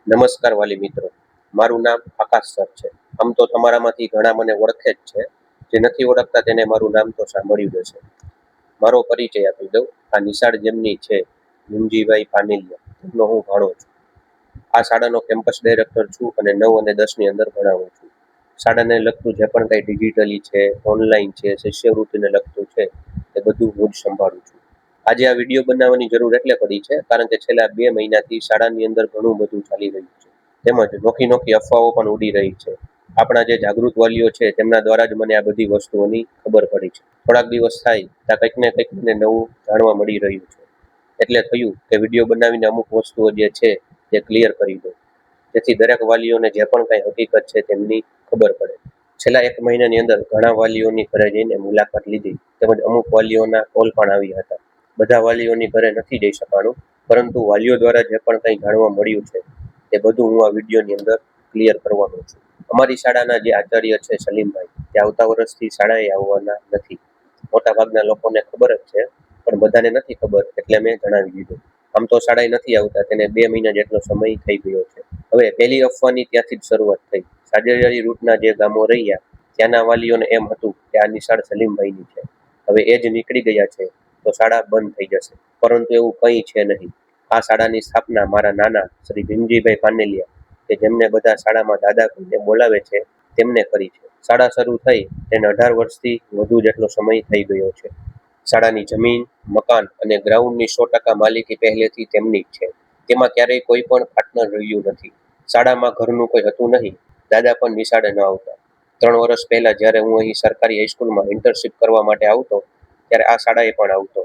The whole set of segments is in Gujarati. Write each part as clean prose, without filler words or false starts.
નમસ્કાર વાલી મિત્રો, મારું નામ આકાશ સર છે. આમ તો તમારામાંથી ઘણા મને ઓળખે જ છે. જે નથી ઓળખતા તેને મારું નામ તો સાંભળ્યું જ હશે. મારો પરિચય આપી દઉં. આ નિશાળ જેમની છે ભીમજીભાઈ પાનેલિયા, તેમનો હું ભાણો છું. આ શાળાનો કેમ્પસ ડાયરેક્ટર છું અને 9 અને 10 ની અંદર ભણાવું છું. શાળાને લગતું જે પણ કંઈ ડિજિટલી છે, ઓનલાઈન છે, શિષ્યવૃત્તિને લગતું છે, એ બધું હું જ સંભાળું છું. આજે આ વિડીયો બનાવવાની જરૂર એટલે પડી છે કારણ કે છેલ્લા 2 મહિનાથી શાળાની અંદર ઘણું બધું ચાલી રહ્યું છે. તેમજ નોખી નોખી અફવાઓ પણ ઉડી રહી છે. આપણા જે જાગૃત વાલીઓ છે તેમના દ્વારા જ મને આ બધી વસ્તુઓની ખબર પડી છે. થોડાક દિવસ થાય ત્યાં કંઈક ને કંઈક મને નવું જાણવા મળી રહ્યું છે. એટલે થયું કે વિડીયો બનાવીને અમુક વસ્તુઓ જે છે તે ક્લિયર કરી દઉં, જેથી દરેક વાલીઓને જે પણ કંઈ હકીકત છે તેમની ખબર પડે. છેલ્લા 1 મહિનાની અંદર ઘણા વાલીઓની ઘરે જઈને મુલાકાત લીધી, તેમજ અમુક વાલીઓના કોલ પણ આવ્યા હતા. બધા વાલીઓની ઘરે નથી જઈ શકાણું, પરંતુ વાલીઓ દ્વારા જે પણ કંઈ જાણવા મળ્યું છે તે બધું હું આ વિડીયોની અંદર ક્લિયર કરવાનો છું. અમારી શાળાના જે આચાર્ય છે સલીમભાઈ, તે આવતા વર્ષથી શાળાએ આવવાના નથી. મોટાભાગના લોકોને ખબર જ છે, પણ બધાને નથી ખબર એટલે મેં જણાવી દીધું. આમ તો શાળાએ નથી આવતા, તેને 2 મહિના જેટલો સમય થઈ ગયો છે. હવે પહેલી અફવાની ત્યાંથી જ શરૂઆત થઈ. સાજેજારી રૂટના જે ગામો રહ્યા ત્યાંના વાલીઓને એમ હતું કે આ નિશાળ સલીમભાઈની છે, હવે એ જ નીકળી ગયા છે તો શાળા બંધ થઈ જશે. પરંતુ એવું કંઈ છે નહીં. આ શાળાની સ્થાપના મારા નાના શ્રી ભીમજીભાઈ પાનેલિયા, કે જેમને બધા શાળામાં દાદા કહીને બોલાવે છે, તેમને કરી છે. શાળા શરૂ થઈ તેને 18 વર્ષથી વધુ જેટલો સમય થઈ ગયો છે. શાળાની જમીન, મકાન અને ગ્રાઉન્ડની 100% માલિકી પહેલેથી તેમની જ છે. તેમાં ક્યારેય કોઈ પણ પાર્ટનર રહ્યું નથી. શાળામાં ઘરનું કોઈ હતું નહીં. દાદા પણ નિશાળે ન આવતા. 3 વર્ષ પહેલા જ્યારે હું અહીં સરકારી હાઈસ્કૂલમાં ઇન્ટર્નશીપ કરવા માટે આવતો, ત્યારે આ શાળાએ પણ આવતો.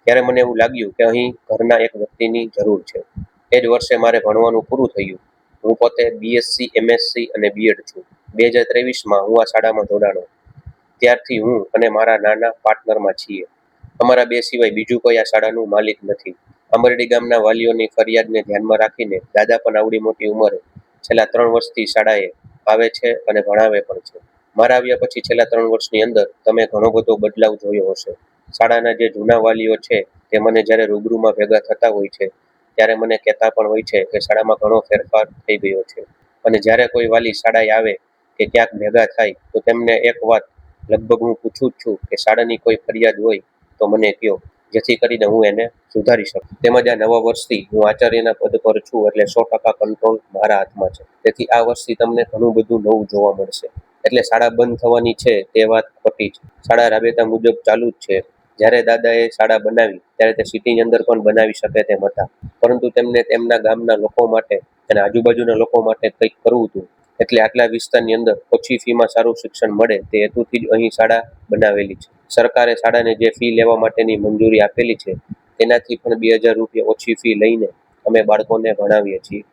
ત્યારે મને એવું લાગ્યું કે અહીં ઘરના એક વ્યક્તિની જરૂર છે. એ જ વર્ષે મારે ભણવાનું પૂરું થયું. હું પોતે BSc, MSc અને B.Ed છું. 2023માં હું આ શાળામાં જોડાણો. ત્યારથી હું અને મારા નાના પાર્ટનરમાં છીએ. અમારા 2 સિવાય બીજું કોઈ આ શાળાનું માલિક નથી. અમરડી ગામના વાલીઓની ફરિયાદને ધ્યાનમાં રાખીને દાદા પણ આવડી મોટી ઉંમરે છેલ્લા 3 વર્ષથી શાળાએ આવે છે અને ભણાવે પણ છે. મારા આવ્યા પછી છેલ્લા 3 વર્ષની અંદર તમે ઘણો બધો બદલાવ જોયો હશે. શાળાના જે જૂના વાલીઓ છે તે મને જ્યારે રૂબરૂમાં ભેગા થતા હોય છે ત્યારે મને કહેતા પણ હોય છે કે શાળામાં ઘણો ફેરફાર થઈ ગયો છે. અને જ્યારે કોઈ વાલી શાળાએ આવે કે ક્યાંક ભેગા થાય તો તેમને એક વાત લગભગ હું પૂછું જ છું કે શાળાની કોઈ ફરિયાદ હોય તો મને કહો, જેથી કરીને હું એને સુધારી શકું. તેમજ આ નવા વર્ષથી હું આચાર્યના પદ પર છું એટલે 100% કંટ્રોલ મારા હાથમાં છે. તેથી આ વર્ષથી તમને ઘણું બધું નવું જોવા મળશે. એટલે શાળા બંધ થવાની છે તે વાત ખોટી છે. શાળા રાબેતા મુજબ ચાલુ જ છે. જ્યારે દાદાએ શાળા બનાવી ત્યારે તે સિટીની અંદર પણ બનાવી શકે તેમ હતા, પરંતુ તેમને તેમના ગામના લોકો માટે અને આજુબાજુના લોકો માટે કંઈક કરવું હતું. એટલે આટલા વિસ્તારની અંદર ઓછી ફીમાં સારું શિક્ષણ મળે તે હેતુથી જ અહીં શાળા બનાવેલી છે. સરકારે શાળાને જે ફી લેવા માટેની મંજૂરી આપેલી છે તેનાથી પણ 2000 રૂપિયા ઓછી ફી લઈને અમે બાળકોને ભણાવીએ છીએ.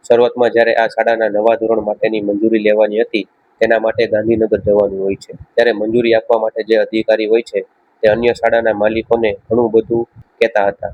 શરૂઆતમાં જ્યારે આ શાળાના નવા ધોરણ માટેની મંજૂરી લેવાની હતી તેના માટે ગાંધીનગર જવાનું હોય છે. ત્યારે મંજૂરી આપવા માટે જે અધિકારી હોય છે તે અન્ય શાળાના માલિકોને ઘણું બધું કહેતા હતા,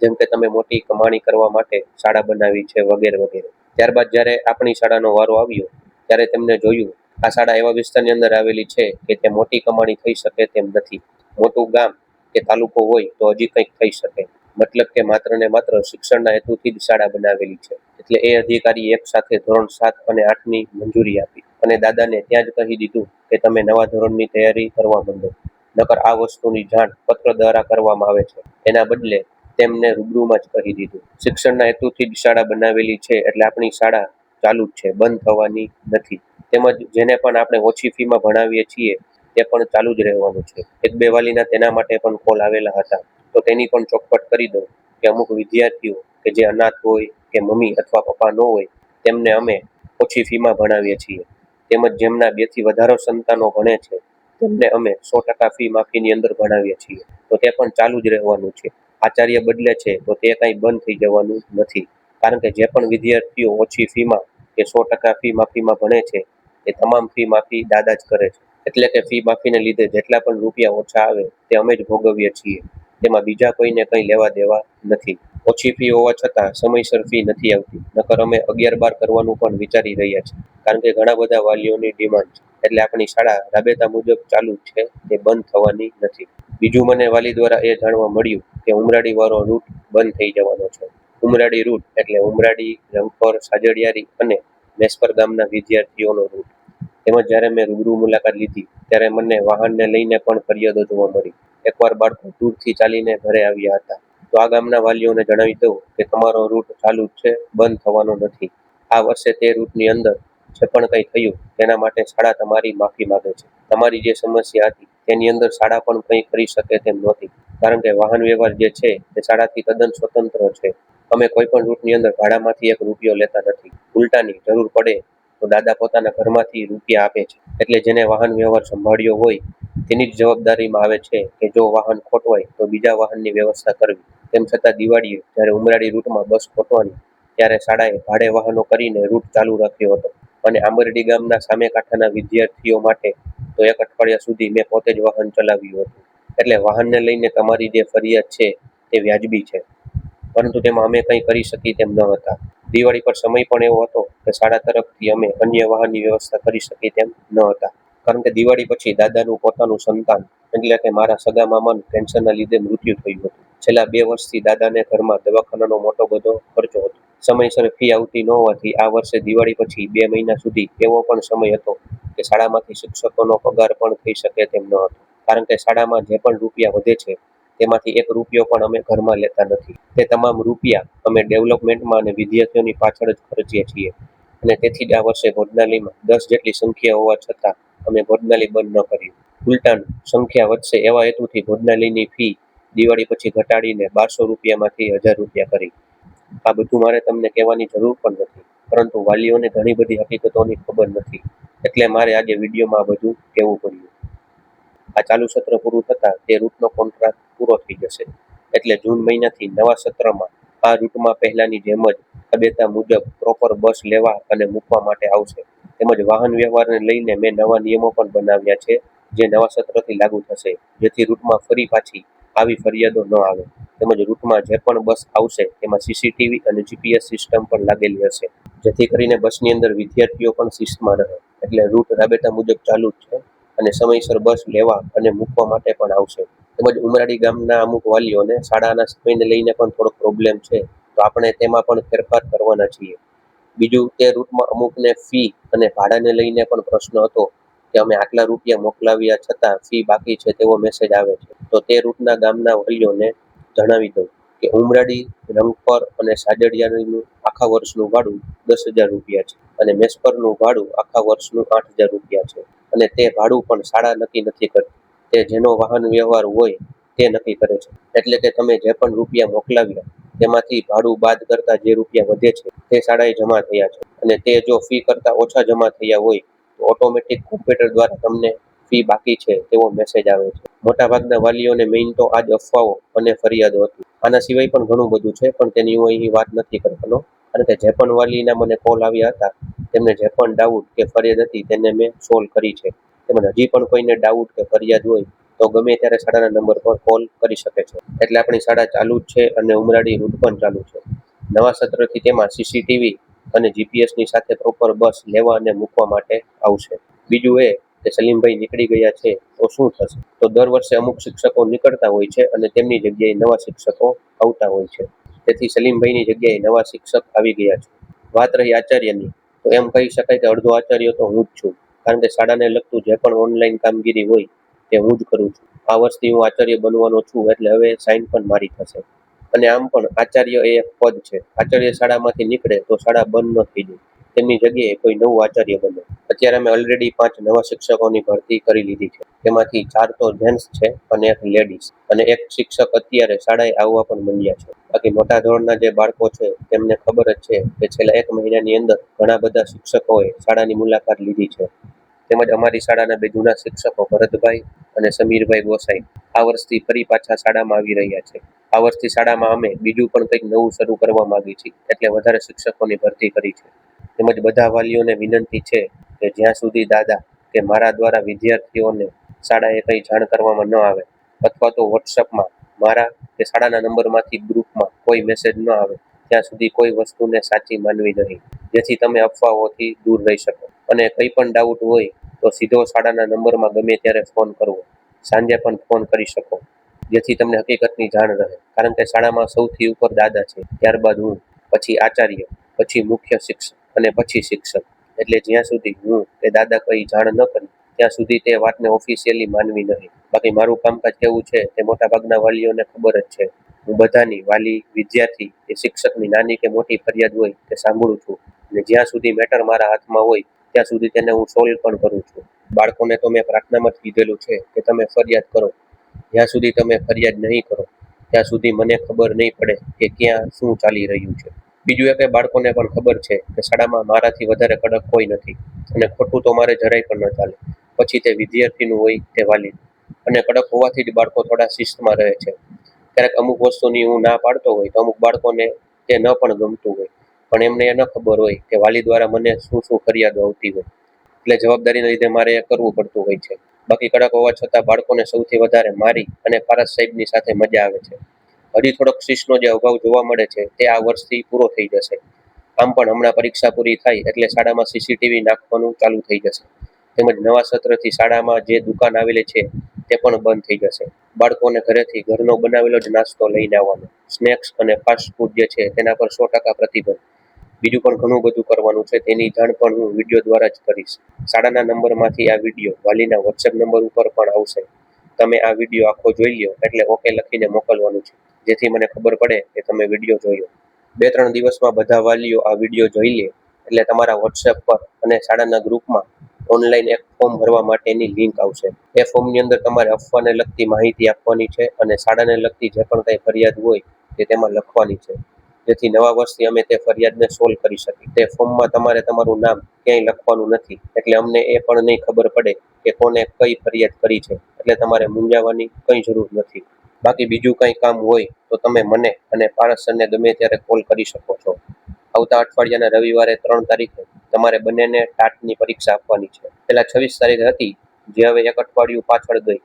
જેમ કે તમે મોટી કમાણી કરવા માટે શાળા બનાવી છે વગેરે વગેરે. ત્યારબાદ જ્યારે આપણી શાળાનો વારો આવ્યો ત્યારે તેમને જોયું આ શાળા એવા વિસ્તારની અંદર આવેલી છે કે તે મોટી કમાણી થઈ શકે તેમ નથી. મોટું ગામ કે તાલુકો હોય તો હજી કંઈક થઈ શકે, મતલબ કે માત્ર ને માત્ર શિક્ષણના હેતુથી જ શાળા બનાવેલી છે. એટલે એ અધિકારી એક સાથે ધોરણ 7 અને 8ની મંજૂરી આપી અને દાદાને ત્યાં જ કહી દીધું કે તમે નવા ધોરણની તૈયારી કરવા માંડો, નકર આ વસ્તુની જાણ પત્ર દ્વારા કરવામાં આવે છે. એના બદલે તેમને રૂબરૂમાં જ કહી દીધું. શિક્ષણના હેતુથી જ શાળા બનાવેલી છે એટલે આપણી શાળા ચાલુ જ છે, બંધ થવાની નથી. તેમજ જેને પણ આપણે ઓછી ફીમાં ભણાવીએ છીએ તે પણ ચાલુ જ રહેવાનું છે. 1-2 વાલીના તેના માટે પણ કોલ આવેલા હતા, તો તેની પણ ચોખવટ કરી દઉં કે અમુક વિદ્યાર્થીઓ કે જે અનાથ હોય કે મમ્મી અથવા પપ્પા ન હોય તેમને અમે ઓછી ફીમાં ભણાવીએ છીએ. તેમજ જેમના 2 થી વધારે સંતાનો ભણે છે તેમને અમે 100% ફી માફીની અંદર ભણાવીએ છીએ. તો તે પણ ચાલુ જ રહેવાનું છે. આચાર્ય બદલે છે તો તે કંઈ બંધ થઈ જવાનું નથી, કારણ કે જે પણ વિદ્યાર્થીઓ ઓછી ફીમાં કે 100% ફી માફીમાં ભણે છે એ તમામ ફી માફી દાદા જ કરે છે. એટલે કે ફી માફીને લીધે જેટલા પણ રૂપિયા ઓછા આવે તે અમે જ ભોગવીએ છીએ. તેમાં બીજા કોઈને કંઈ લેવા દેવા નથી. ઓછી ફી હોવા છતાં સમયસર ફી નથી આવતી, નકર અમે 11-12 કરવાનું પણ વિચારી રહ્યા છીએ, કારણ કે ઘણા બધા વાલીઓની ડિમાન્ડ છે. એટલે આપણી શાળા રાબેતા મુજબ ચાલુ જ છે, તે બંધ થવાની નથી. બીજું મને વાલી દ્વારા એ જાણવા મળ્યું કે ઉમરાળી વાળો રૂટ બંધ થઈ જવાનો છે. ઉમરાડી રૂટ એટલે ઉમરાડી, રંગપર, સાજડિયારી અને મેસપર ગામના વિદ્યાર્થીઓનો રૂટ. તેમજ જ્યારે મેં રૂબરૂ મુલાકાત લીધી ત્યારે મને વાહનને લઈને પણ ફરિયાદો જોવા મળી. એકવાર બાળકો દૂરથી ચાલીને ઘરે આવ્યા હતા. તો આ ગામના વાલીઓને જણાવી દઉં કે તમારો રૂટ ચાલુ જ છે, બંધ થવાનો નથી. આ વર્ષે તે રૂટની અંદર જે પણ કંઈ થયું તેના માટે શાળા તમારી માફી માંગે છે. તમારી જે સમસ્યા હતી તેની અંદર શાળા પણ કંઈ કરી શકે તેમ નહોતી, કારણ કે વાહન વ્યવહાર જે છે તે શાળાથી તદ્દન સ્વતંત્ર છે. અમે કોઈ પણ રૂટની અંદર ભાડામાંથી એક રૂપિયો લેતા નથી. ઉલટાની જરૂર પડે તો દાદા પોતાના ઘરમાંથી રૂપિયા આપે છે. એટલે જેને વાહન વ્યવહાર સંભાળ્યો હોય તેની જ જવાબદારીમાં આવે છે કે જો વાહન ખોટવાય તો બીજા વાહનની વ્યવસ્થા કરવી. તેમ છતાં દિવાળીએ જ્યારે ઉમરાડી રૂટમાં બસ ખોટવાની ત્યારે શાળાએ ભાડે વાહનો કરીને રૂટ ચાલુ રાખ્યો હતો. અને આંબરડી ગામના સામે કાંઠાના વિદ્યાર્થીઓ માટે તો એક અઠવાડિયા સુધી મેં પોતે જ વાહન ચલાવ્યું હતું. એટલે વાહનને લઈને તમારી જે ફરિયાદ છે તે વ્યાજબી છે, પરંતુ તેમાં અમે કંઈ કરી શકી તેમ ન હતા. દિવાળી પર સમય પણ એવો હતો કે શાળા તરફથી અમે અન્ય વાહનની વ્યવસ્થા કરી શકી તેમ ન હતા, કારણ કે દિવાળી પછી દાદાનું પોતાનું સંતાન એટલે કે મારા સગા મામાનું કેન્સરના લીધે મૃત્યુ થયું હતું. છેલ્લા 2 વર્ષથી દાદાને ઘરમાં દવાખાનાનો મોટો બધો ખર્ચો હતો. સમયસર ફી આવતી ન હોવાથી આ વર્ષે દિવાળી પછી 2 મહિના સુધી એવો પણ સમય હતો કે શાળામાંથી શિક્ષકોનો પગાર પણ થઈ શકે તેમ ન હતો, કારણ કે શાળામાં જે પણ રૂપિયા વધે છે તેમાંથી 1 રૂપિયો પણ અમે ઘરમાં લેતા નથી. તે તમામ રૂપિયા અમે ડેવલપમેન્ટમાં અને વિદ્યાર્થીઓની પાછળ જ ખર્ચીએ છીએ. અને તેથી જ આ વર્ષે ભોજનાલયમાં 10 જેટલી સંખ્યા હોવા છતાં અમે ભોજનાલય બંધ ન કર્યું. ઉલટાનું સંખ્યા વધશે એવા હેતુથી ભોજનાલયની ફી દિવાળી પછી ઘટાડીને 1200 રૂપિયામાંથી 1000 રૂપિયા કરી. આ બધું મારે તમને કહેવાની જરૂર પણ નથી, પરંતુ વાલીઓને ઘણી બધી હકીકતોની ખબર નથી, એટલે મારે આજે વિડીયોમાં આ બધું કહેવું પડ્યું. આ ચાલુ સત્ર પૂરું થતાં તે રૂટનો કોન્ટ્રાક્ટ પૂરો થઈ જશે, એટલે જૂન મહિનાથી નવા સત્રમાં આ રૂટમાં પહેલાની જેમ જ રાબેતા મુજબ પ્રોપર બસ લેવા અને મૂકવા માટે આવશે. તેમજ વાહન વ્યવહારને લઈને મેં નવા નિયમો પણ બનાવ્યા છે જે નવા સત્રથી લાગુ થશે, જેથી રૂટમાં ફરી પાછી આવી ફરિયાદો ન આવે. તેમજ રૂટમાં જે પણ બસ આવશે તેમાં સીસીટીવી અને જીપીએસ સિસ્ટમ પણ લાગેલી હશે, જેથી કરીને બસની અંદર વિદ્યાર્થીઓ પણ શિસ્તમાં રહે. એટલે રૂટ રાબેતા મુજબ ચાલુ જ છે અને સમયસર બસ લેવા અને મૂકવા માટે પણ આવશે. તેમજ ઉમરાડી ગામના અમુક વાલીઓને શાળાના સમયને લઈને પણ થોડો પ્રોબ્લેમ છે, તો આપણે તેમાં પણ ફેરફાર કરવાના છીએ. બીજું, તે રૂટમાં અમુકને ફી અને ભાડાને લઈને પણ પ્રશ્ન હતો કે અમે આટલા રૂપિયા મોકલાવ્યા છતાં ફી બાકી છે તેવો મેસેજ આવે છે. તો તે રૂટના ગામના વાલીઓને જણાવી દઉં કે ઉમરાડી, રંગપર અને સાજડિયાનું આખા વર્ષનું ભાડું 10,000 રૂપિયા છે અને મેસપરનું ભાડું આખા વર્ષનું 8,000 રૂપિયા છે. અને તે ભાડું પણ શાળા નક્કી નથી કરતી, તે જેનો વાહન વ્યવહાર હોય તે નક્કી કરે છે. એટલે કે તમે જે પણ રૂપિયા મોકલાવ્યા તેમાંથી ભાડું બાદ કરતા જે રૂપિયા વધે છે તે શાળાએ જમા થયા છે. અને તે જો ફી કરતા ઓછા જમા થયા હોય તો ઓટોમેટિક કોમ્પ્યુટર દ્વારા તમને ફી બાકી છે તેવો મેસેજ આવે છે. મોટાભાગના વાલીઓને મેઇન તો આ જ અફવાઓ અને ફરિયાદો હતી. આના સિવાય પણ ઘણું બધું છે, પણ તેની હું અહીં વાત નથી કરવાનો, કારણ કે જે પણ વાલીના મને કોલ આવ્યા હતા તેમને જે પણ ડાઉટ કે ફરિયાદ હતી તેને મેં સોલ્વ કરી છે. તેમજ હજી પણ કોઈને ડાઉટ કે ફરિયાદ હોય તો ગમે ત્યારે શાળાના નંબર પર કોલ કરી શકે છે. એટલે આપણી શાળા ચાલુ જ છે અને ઉમરાડી રૂટ પણ ચાલુ છે. નવા સત્રથી તેમાં સીસીટીવી અને જીપીએસની સાથે પ્રોપર બસ લેવા અને મૂકવા માટે આવશે. બીજું એ કે સલીમભાઈ નીકળી ગયા છે તો શું થશે? તો દર વર્ષે અમુક શિક્ષકો નીકળતા હોય છે અને તેમની જગ્યાએ નવા શિક્ષકો આવતા હોય છે. તેથી સલીમભાઈની જગ્યાએ નવા શિક્ષક આવી ગયા છે. વાત રહી આચાર્યની, તો એમ કહી શકાય કે અડધો આચાર્ય તો હું જ છું, કારણ કે શાળાને લગતું જે પણ ઓનલાઈન કામગીરી હોય તે હું જ કરું છું. આ વર્ષથી હું આચાર્ય બનવાનો છું, એટલે હવે સાઈન પણ મારી થશે. અને આમ પણ આચાર્ય એ એક પદ છે. આચાર્ય શાળામાંથી નીકળે તો શાળા બંધ ન થઈ જાય, તેમની જગ્યાએ કોઈ નવું આચાર્ય બને. અત્યારે અમે ઓલરેડી 5 નવા શિક્ષકોની ભરતી કરી લીધી છે. તેમાંથી 4 તો જેન્ટ્સ છે અને 1 લેડીઝ, અને 1 શિક્ષક અત્યારે શાળાએ આવવા પણ માંડ્યા છે. બાકી મોટા ધોરણના જે બાળકો છે તેમને ખબર જ છે કે છેલ્લા 1 મહિનાની અંદર ઘણા બધા શિક્ષકોએ શાળાની મુલાકાત લીધી છે. તેમજ અમારી શાળાના 2 જૂના શિક્ષકો ભરતભાઈ અને સમીરભાઈ ગોસાઈ આ વર્ષથી ફરી પાછા શાળામાં આવી રહ્યા છે. આ વર્ષથી શાળામાં અમે બીજું પણ કંઈક નવું શરૂ કરવા માંગીએ છીએ, એટલે વધારે શિક્ષકોની ભરતી કરી છે. તેમજ બધા વાલીઓને વિનંતી છે કે જ્યાં સુધી દાદા કે મારા દ્વારા વિદ્યાર્થીઓને શાળાએ કંઈ જાણ કરવામાં ન આવે, અથવા તો વોટ્સઅપમાં મારા કે શાળાના નંબરમાંથી ગ્રુપમાં કોઈ મેસેજ ન આવે, ત્યાં સુધી કોઈ વસ્તુને સાચી માનવી નહીં, જેથી તમે અફવાઓથી દૂર રહી શકો. અને કંઈ પણ ડાઉટ હોય તો સીધો શાળાના નંબરમાં ગમે ત્યારે ફોન કરવો, સાંજે પણ ફોન કરી શકો. જેથી તમને હકીકતની જાણ રહે. કારણ કે શાળામાં સૌથી ઉપર દાદા છે, ત્યારબાદ હું, પછી આચાર્ય, પછી મુખ્ય શિક્ષક અને પછી શિક્ષક. એટલે જ્યાં સુધી હું કે દાદા કઈ જાણ ન કરી ત્યાં સુધી તે વાતને ઓફિશિયલી માનવી નહીં. બાકી મારું કામકાજ કેવું છે તે મોટા ભાગના વાલીઓને ખબર જ છે. હું બધાની, વાલી, વિદ્યાર્થી કે શિક્ષકની નાની કે મોટી ફરિયાદ હોય તે સાંભળું છું અને જ્યાં સુધી મેટર મારા હાથમાં હોય ત્યાં સુધી તેને હું સોલ્વ પણ કરું છું. બાળકોને તો મેં પ્રાર્થનામાં જ કીધેલું છે કે તમે ફરિયાદ કરો. જ્યાં સુધી તમે ફરિયાદ નહીં કરો ત્યાં સુધી મને ખબર નહીં પડે કે ક્યાં શું ચાલી રહ્યું છે. બીજું એ કે બાળકોને પણ ખબર છે કે શાળામાં મારાથી વધારે કડક કોઈ નથી અને ખોટું તો મારે જરાય પણ ન ચાલે. પછી તે વિદ્યાર્થીનું હોય કે વાલી. અને કડક હોવાથી જ બાળકો થોડા શિસ્તમાં રહે છે. ક્યારેક અમુક વસ્તુની હું ના પાડતો હોય તો અમુક બાળકોને તે ન પણ ગમતું હોય, પણ એમને એ ન ખબર હોય કે વાલી દ્વારા મને શું શું ફરિયાદો આવતી હોય. એટલે જવાબદારીના લીધે મારે એ કરવું પડતું હોય છે. બાકી કડક હોવા છતાં બાળકોને સૌથી વધારે મારી અને પારસ સાહેબની સાથે મજા આવે છે. હજી થોડોક શિસ્તનો જે અભાવ જોવા મળે છે તે આ વર્ષથી પૂરો થઈ જશે. આમ પણ હમણાં પરીક્ષા પૂરી થાય એટલે શાળામાં સીસીટીવી નાખવાનું ચાલુ થઈ જશે. તેમજ નવા સત્રથી શાળામાં જે દુકાન આવેલી છે તે પણ બંધ થઈ જશે. બાળકોને ઘરેથી ઘરનો બનાવેલો જ નાસ્તો લઈને આવવાનો. સ્નેક્સ અને ફાસ્ટ ફૂડ જે છે તેના પર 100% પ્રતિબંધ. બીજું પણ ઘણું બધું કરવાનું છે, તેની જાણ પણ હું વિડીયો દ્વારા જ કરીશ. શાળાના નંબરમાંથી આ વિડીયો વાલીના વોટ્સએપ નંબર ઉપર પણ આવશે. તમે આ વિડીયો આખો જોઈ લો એટલે ઓકે લખીને મોકલવાનું છે, જેથી મને ખબર પડે કે તમે વિડીયો જોયો. 2-3 દિવસમાં બધા વાલીઓ આ વિડીયો જોઈ લે એટલે તમારા વોટ્સએપ પર અને શાળાના ગ્રુપમાં ઓનલાઈન એક ફોર્મ ભરવા માટેની લિંક આવશે. એ ફોર્મની અંદર તમારે અફવાને લગતી માહિતી આપવાની છે અને શાળાને લગતી જે પણ કંઈ ફરિયાદ હોય તે તેમાં લખવાની છે, જેથી નવા વર્ષથી અમે તે ફરિયાદને સોલ્વ કરી શકીએ. તે ફોર્મમાં તમારે તમારું નામ ક્યાંય લખવાનું નથી, એટલે અમને એ પણ નહીં ખબર પડે કે કોને કઈ ફરિયાદ કરી છે. એટલે તમારે મૂંઝાવાની કંઈ જરૂર નથી. બાકી બીજું કંઈ કામ હોય તો તમે મને અને પારસ સરને ગમે ત્યારે કોલ કરી શકો છો. આવતા અઠવાડિયાના રવિવારે 3 તારીખે તમારે બંનેને ટાટની પરીક્ષા આપવાની છે. પહેલા 26 તારીખે હતી, જે હવે એક અઠવાડિયું પાછળ ગઈ.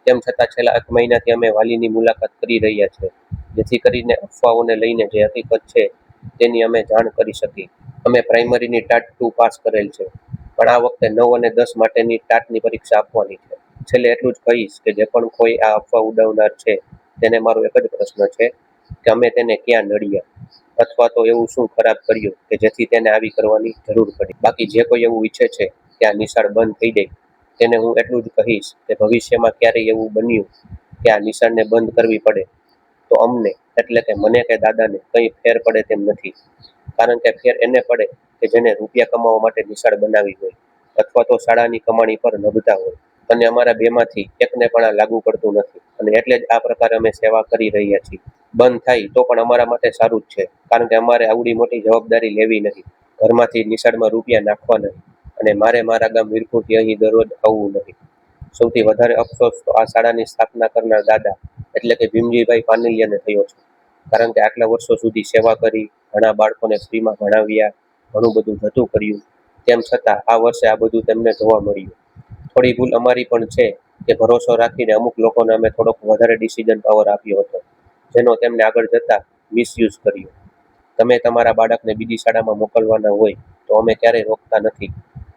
તેમ છતાં છેલ્લા 1 મહિનાથી અમે વાલીની મુલાકાત કરી રહ્યા છીએ, જેથી કરીને અફવાઓને લઈને જે હકીકત છે તેની અમે જાણ કરી શકીએ. અમે પ્રાઇમરીની ટાટ 2 પાસ કરેલ છે, પણ આ વખતે 9 અને 10 માટેની ટાટની પરીક્ષા આપવાની છે. છેલ્લે એટલું જ કહીશ કે જે પણ કોઈ આ અફવા ઉડાવનાર છે તેને મારો એક જ પ્રશ્ન છે કે અમે તેને ક્યાં નડ્યા અથવા તો એવું શું ખરાબ કર્યું કે જેથી તેને આવી કરવાની જરૂર પડી. બાકી જે કોઈ એવું ઈચ્છે છે કે આ નિશાળ બંધ થઈ જાય તેને હું એટલું જ કહીશ કે ભવિષ્યમાં ક્યારેય એવું બન્યું કે આ નિશાળને બંધ કરવી પડે તો અમને એટલે કે મને કે દાદાને કંઈ ફેર પડે તેમ નથી. કારણ કે ફેર એને પડે કે જેને રૂપિયા કમાવા માટે નિશાળ બનાવી હોય અથવા તો શાળાની કમાણી પર નભતા હોય. અને અમારા બેમાંથી એકને પણ આ લાગુ પડતું નથી અને એટલે જ આ પ્રકારે અમે સેવા કરી રહ્યા છીએ. બંધ થાય તો પણ અમારા માટે સારું જ છે, કારણ કે અમારે આવડી મોટી જવાબદારી લેવી નહીં, ઘરમાંથી નિશાળમાં રૂપિયા નાખવા નહીં અને મારે મારા ગામ વીરપુરથી અહીં દરરોજ આવવું નહીં. સૌથી વધારે અફસોસ તો આ શાળાની સ્થાપના કરનાર દાદા એટલે કે ભીમજીભાઈ પાનલિયાને થયો છે. કારણ કે આટલા વર્ષો સુધી સેવા કરી, ઘણા બાળકોને ફ્રીમાં ભણાવ્યા, ઘણું બધું જતું કર્યું, તેમ છતાં આ વર્ષે આ બધું તેમને જોવા મળ્યું. થોડી ભૂલ અમારી પણ છે કે ભરોસો રાખીને અમુક લોકોને અમે થોડોક વધારે ડિસિઝન પાવર આપ્યો હતો, જેનો તેમને આગળ જતા મિસયુઝ કર્યો. તમે તમારા બાળકને બીજી શાળામાં મોકલવાના હોય તો અમે ક્યારેય રોકતા નથી,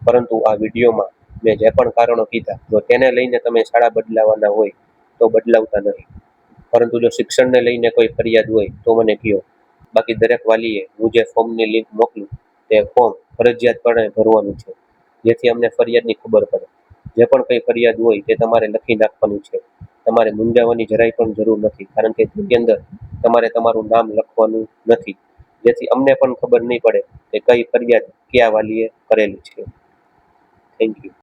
પરંતુ આ વિડીયોમાં મેં જે પણ કારણો કીધા, જો તેને લઈને તમે શાળા બદલાવાના હોય તો બદલાવતા નહીં. પરંતુ જો શિક્ષણને લઈને કોઈ ફરિયાદ હોય તો મને કહો. બાકી દરેક વાલીએ હું જે ફોર્મની લિંક મોકલું તે ફોર્મ ફરજિયાતપણે ભરવાનું છે, જેથી અમને ફરિયાદની ખબર પડે. જે પણ કંઈ ફરિયાદ હોય તે તમારે લખી નાખવાનું છે. તમારે મૂંઝાવાની જરાય પણ જરૂર નથી, કારણ કે તેની અંદર તમારે તમારું નામ લખવાનું નથી, જેથી અમને પણ ખબર નહીં પડે કે કઈ ફરિયાદ કયા વાલીએ કરેલી છે. Thank you.